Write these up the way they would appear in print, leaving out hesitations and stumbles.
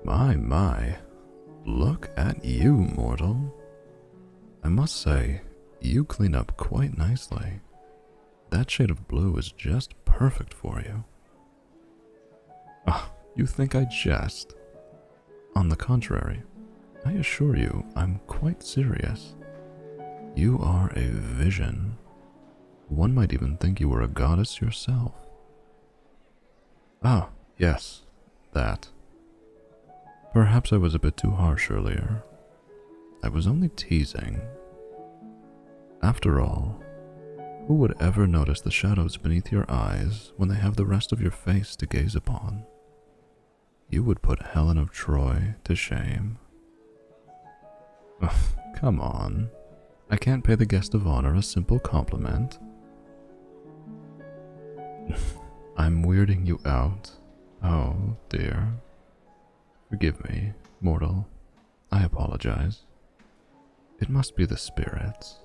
My, look at you, mortal. I must say, you clean up quite nicely. That shade of blue is just perfect for you. Ah, you think I jest? On the contrary, I assure you I'm quite serious. You are a vision. One might even think you were a goddess yourself. Ah, yes, that. Perhaps I was a bit too harsh earlier. I was only teasing. After all, who would ever notice the shadows beneath your eyes when they have the rest of your face to gaze upon? You would put Helen of Troy to shame. Ugh, come on. I can't pay the guest of honor a simple compliment. I'm weirding you out. Oh, dear. Forgive me, mortal. I apologize. It must be the spirits.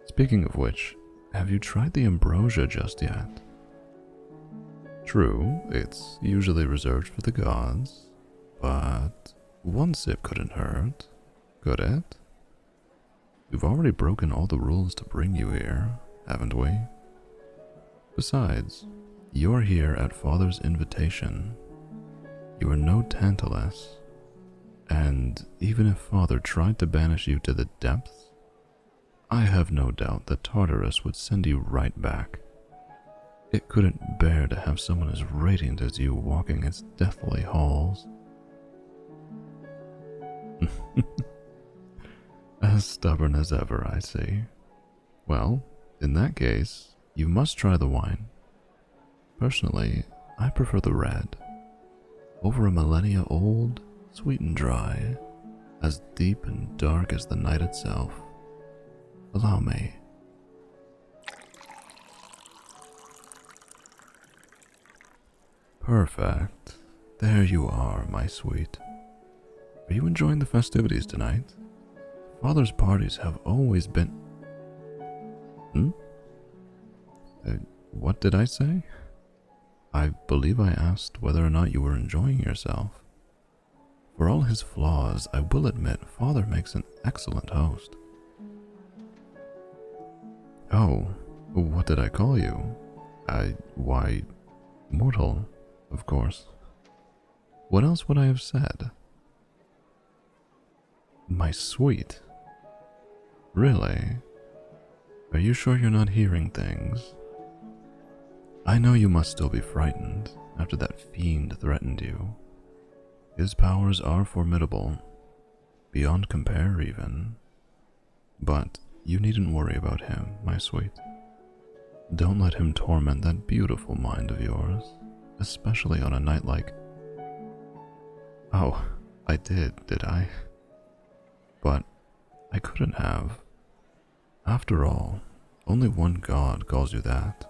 Speaking of which, have you tried the ambrosia just yet? True, it's usually reserved for the gods, but one sip couldn't hurt, could it? We've already broken all the rules to bring you here, haven't we? Besides, you're here at Father's invitation. You are no Tantalus, and even if Father tried to banish you to the depths, I have no doubt that Tartarus would send you right back. It couldn't bear to have someone as radiant as you walking its deathly halls. As stubborn as ever, I see. Well, in that case, you must try the wine. Personally, I prefer the red. Over a millennia old, sweet and dry, as deep and dark as the night itself. Allow me. Perfect. There you are, my sweet. Are you enjoying the festivities tonight? Father's parties have always been... What did I say? I believe I asked whether or not you were enjoying yourself. For all his flaws, I will admit Father makes an excellent host. Oh, what did I call you? Why, mortal, of course. What else would I have said? My sweet. Really? Are you sure you're not hearing things? I know you must still be frightened after that fiend threatened you. His powers are formidable, beyond compare even. But you needn't worry about him, my sweet. Don't let him torment that beautiful mind of yours, especially on a night like... Oh, I did I? But I couldn't have. After all, only one god calls you that.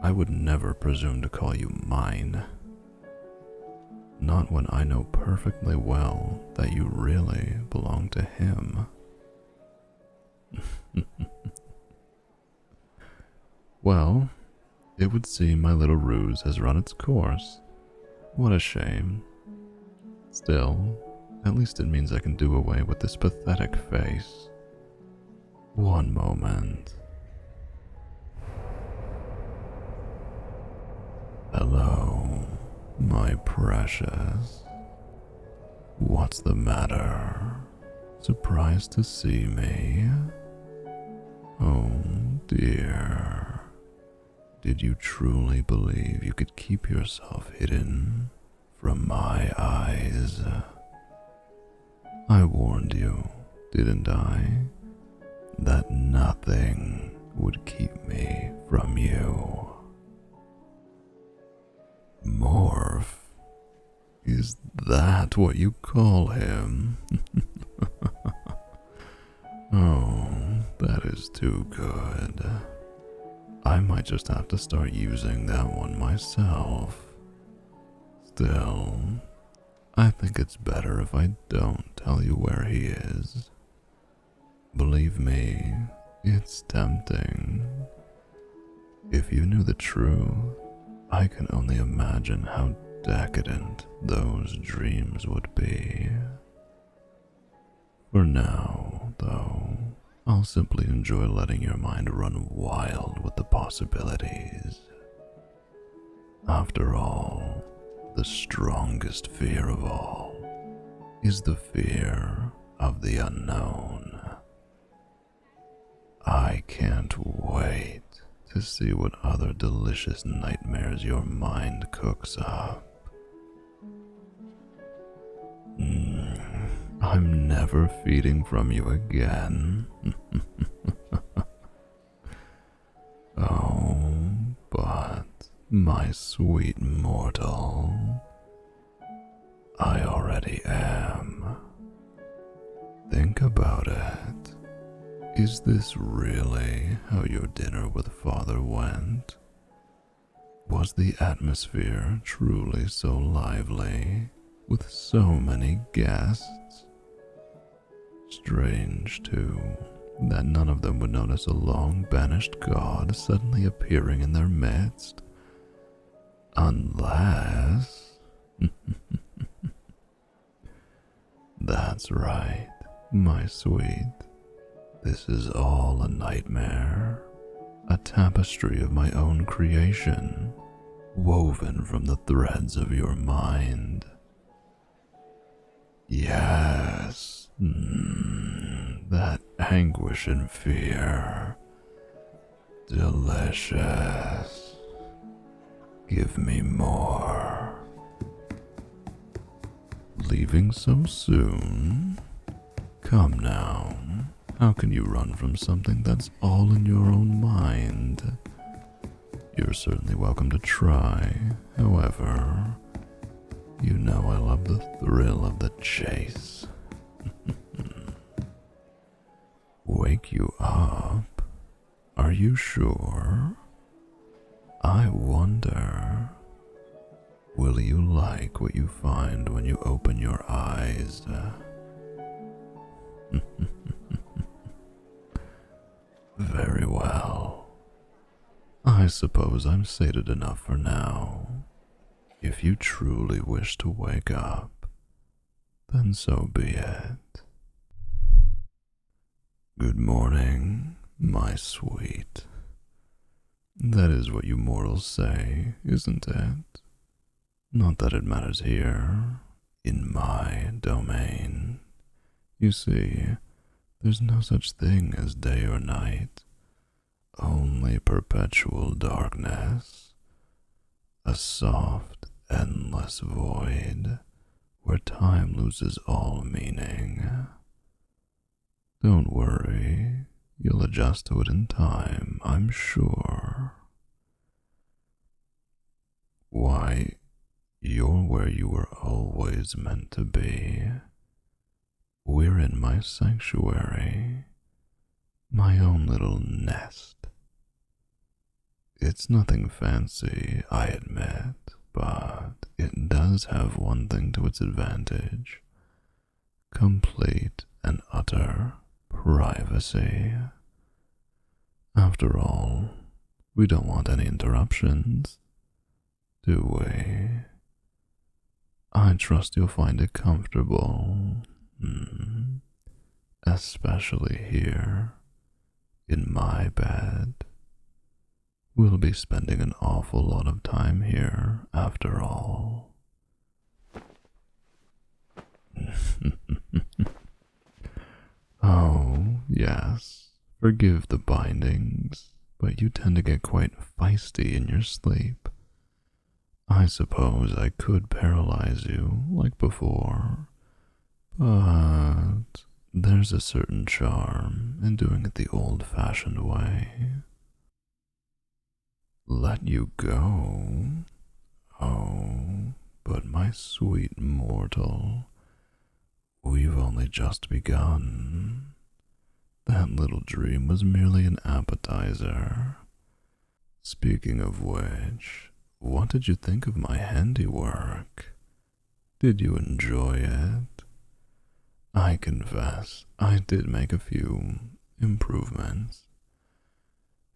I would never presume to call you mine. Not when I know perfectly well that you really belong to him. Well, it would seem my little ruse has run its course. What a shame. Still, at least it means I can do away with this pathetic face. One moment. Hello, my precious. What's the matter? Surprised to see me? Oh dear. Did you truly believe you could keep yourself hidden from my eyes? I warned you, didn't I? That nothing would keep me from you. Morph? Is that what you call him? Oh, that is too good. I might just have to start using that one myself. Still, I think it's better if I don't tell you where he is. Believe me, it's tempting. If you knew the truth, I can only imagine how decadent those dreams would be. For now, though, I'll simply enjoy letting your mind run wild with the possibilities. After all, the strongest fear of all is the fear of the unknown. I can't wait to see what other delicious nightmares your mind cooks up. I'm never feeding from you again. Oh, but my sweet mortal, I already am. Think about it. Is this really how your dinner with Father went? Was the atmosphere truly so lively, with so many guests? Strange, too, that none of them would notice a long-banished god suddenly appearing in their midst. Unless... That's right, my sweet. This is all a nightmare, a tapestry of my own creation, woven from the threads of your mind. Yes, that anguish and fear. Delicious. Give me more. Leaving so soon? Come now. How can you run from something that's all in your own mind? You're certainly welcome to try, however. You know I love the thrill of the chase. Wake you up? Are you sure? I wonder. Will you like what you find when you open your eyes? Very well. I suppose I'm sated enough for now. If you truly wish to wake up, then so be it. Good morning, my sweet. That is what you mortals say, isn't it? Not that it matters here, in my domain. You see, there's no such thing as day or night, only perpetual darkness, a soft, endless void where time loses all meaning. Don't worry, you'll adjust to it in time, I'm sure. Why, you're where you were always meant to be. We're in my sanctuary, my own little nest. It's nothing fancy, I admit, but it does have one thing to its advantage: complete and utter privacy. After all, we don't want any interruptions, do we? I trust you'll find it comfortable, especially here, in my bed. We'll be spending an awful lot of time here, after all. Oh, yes, forgive the bindings, but you tend to get quite feisty in your sleep. I suppose I could paralyze you like before, but there's a certain charm in doing it the old-fashioned way. Let you go? Oh, but my sweet mortal, we've only just begun. That little dream was merely an appetizer. Speaking of which, what did you think of my handiwork? Did you enjoy it? I confess, I did make a few improvements.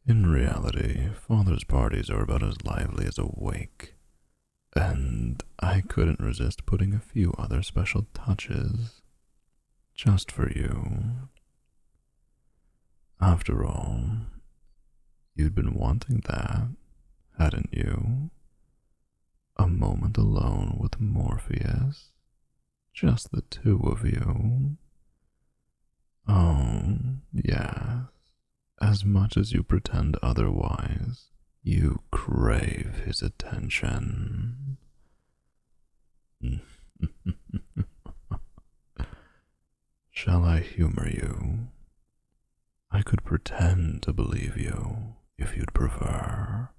In reality, Father's parties are about as lively as a wake, and I couldn't resist putting a few other special touches just for you. After all, you'd been wanting that, hadn't you? A moment alone with Morpheus, just the two of you. Oh, yes, as much as you pretend otherwise, you crave his attention. Shall I humor you? I could pretend to believe you, if you'd prefer.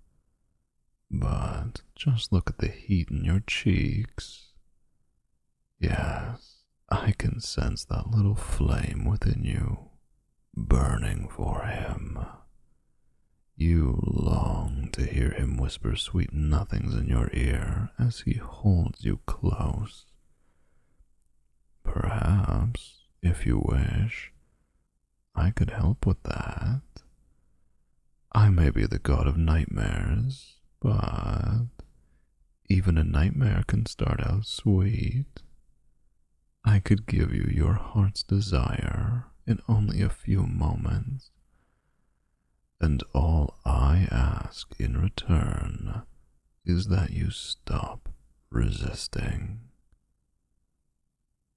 But just look at the heat in your cheeks. Yes, I can sense that little flame within you, burning for him. You long to hear him whisper sweet nothings in your ear as he holds you close. Perhaps, if you wish, I could help with that. I may be the god of nightmares, but even a nightmare can start out sweet. I could give you your heart's desire in only a few moments, and all I ask in return is that you stop resisting.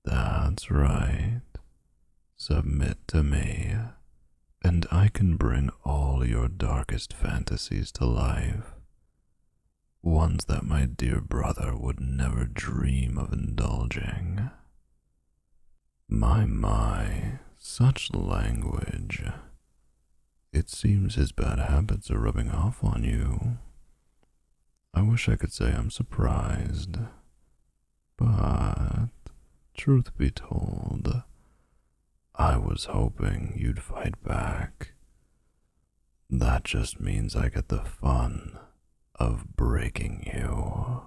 That's right. Submit to me, and I can bring all your darkest fantasies to life, ones that my dear brother would never dream of indulging. My, such language. It seems his bad habits are rubbing off on you. I wish I could say I'm surprised, but truth be told, I was hoping you'd fight back. That just means I get the fun of breaking you.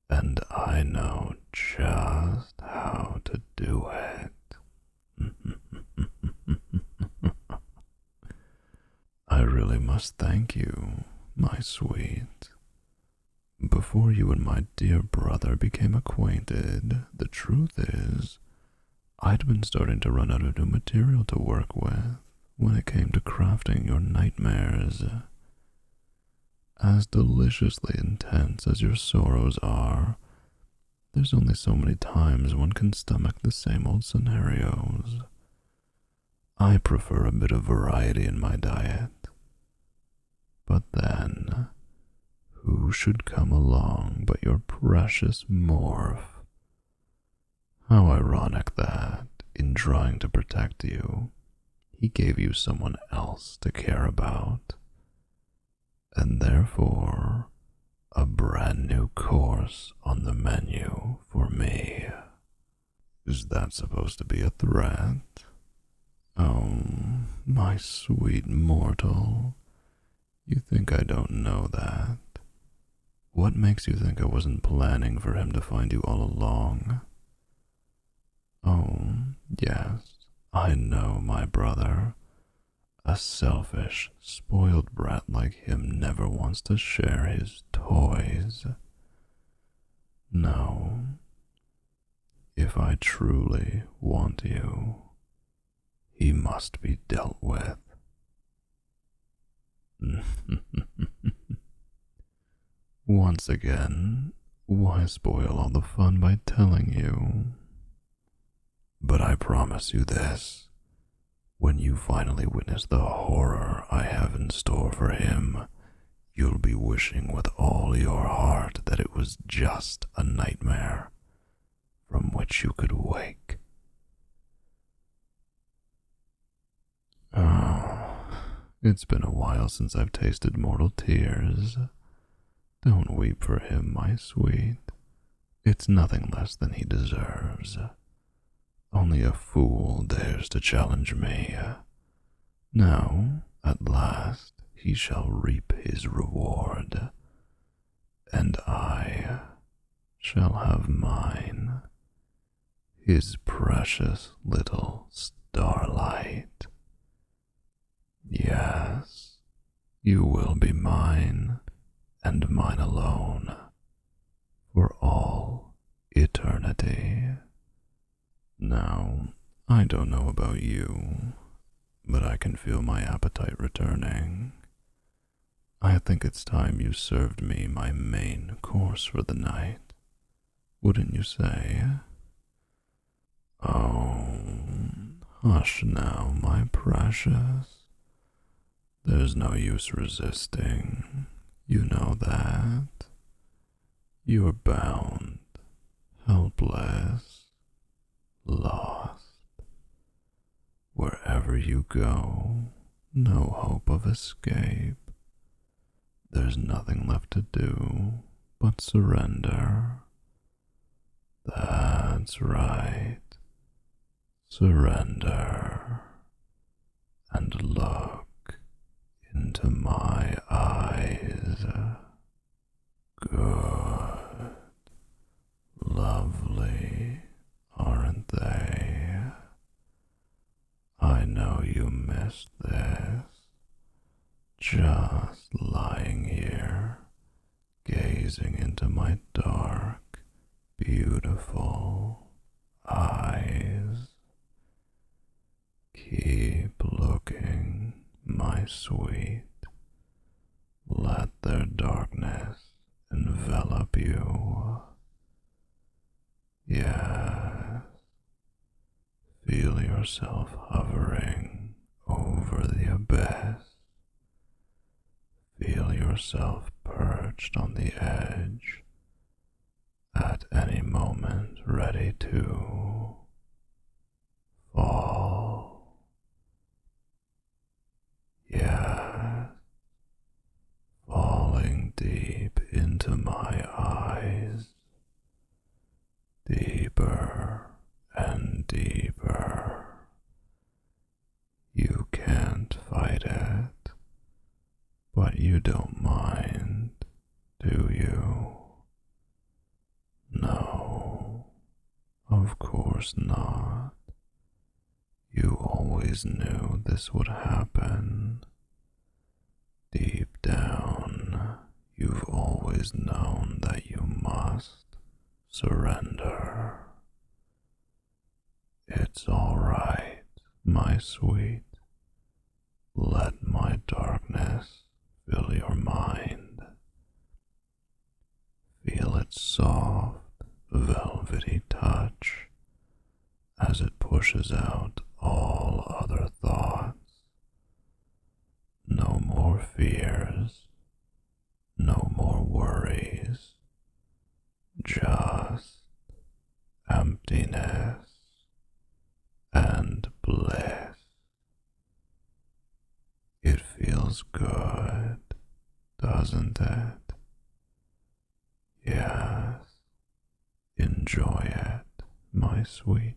And I know just how to do it. I really must thank you, my sweet. Before you and my dear brother became acquainted, the truth is, I'd been starting to run out of new material to work with when it came to crafting your nightmares. As deliciously intense as your sorrows are, there's only so many times one can stomach the same old scenarios. I prefer a bit of variety in my diet. But then, who should come along but your precious Morph? How ironic that, in trying to protect you, he gave you someone else to care about, and therefore a brand new course on the menu for me. Is that supposed to be a threat? Oh, my sweet mortal, you think I don't know that? What makes you think I wasn't planning for him to find you all along? Oh, yes, I know, my brother. A selfish, spoiled brat like him never wants to share his toys. No, if I truly want you, he must be dealt with. Once again, why spoil all the fun by telling you? But I promise you this. When you finally witness the horror I have in store for him, you'll be wishing with all your heart that it was just a nightmare from which you could wake. Oh, it's been a while since I've tasted mortal tears. Don't weep for him, my sweet. It's nothing less than he deserves. Only a fool dares to challenge me. Now, at last, he shall reap his reward, and I shall have mine, his precious little starlight. Yes, you will be mine, and mine alone, for all eternity. Now, I don't know about you, but I can feel my appetite returning. I think it's time you served me my main course for the night, wouldn't you say? Oh, hush now, my precious. There's no use resisting, you know that. You're bound, helpless, lost. Wherever you go, no hope of escape. There's nothing left to do but surrender. That's right. Surrender and look into my eyes. Good. Lovely, aren't they? I know you missed this. Just lying here, gazing into my dark, beautiful eyes. Keep looking, my sweet. Let their darkness envelop you. Yes, feel yourself hovering over the abyss. Feel yourself perched on the edge, at any moment ready to fall. Yes, falling deep into my eyes, deeper and deeper. You can't fight it, but you don't mind, do you? No, of course not. You always knew this would happen. Deep down, you've always known that you must surrender. It's all right, my sweet. Let my darkness fill your mind. Feel its soft, velvety touch as it pushes out all other thoughts. No more fears, no more worries, just emptiness and bliss. It feels good, doesn't it? Yes, enjoy it, my sweet.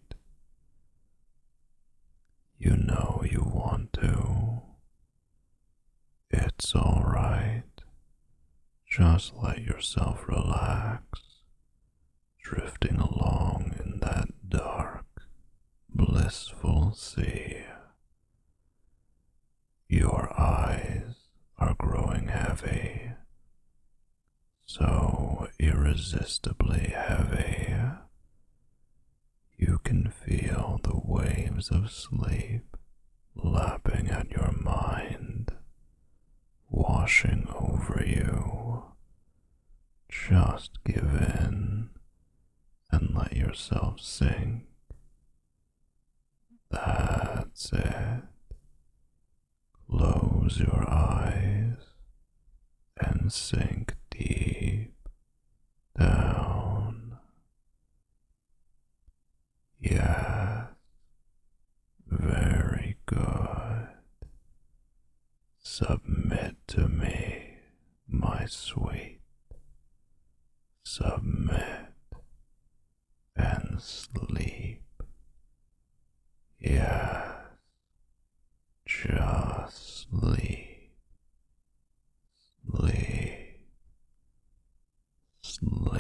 You know you want to. It's all right. Just let yourself relax, drifting along in that dark, blissful sea. Your eyes are growing heavy, so irresistibly heavy. You can feel the waves of sleep lapping at your mind, washing over you. Just give in and let yourself sink. That's it. Close your eyes and sink deep down. Yes, very good. Submit to me, my sweet. Submit and sleep. Yes, just sleep. Sleep. Sleep.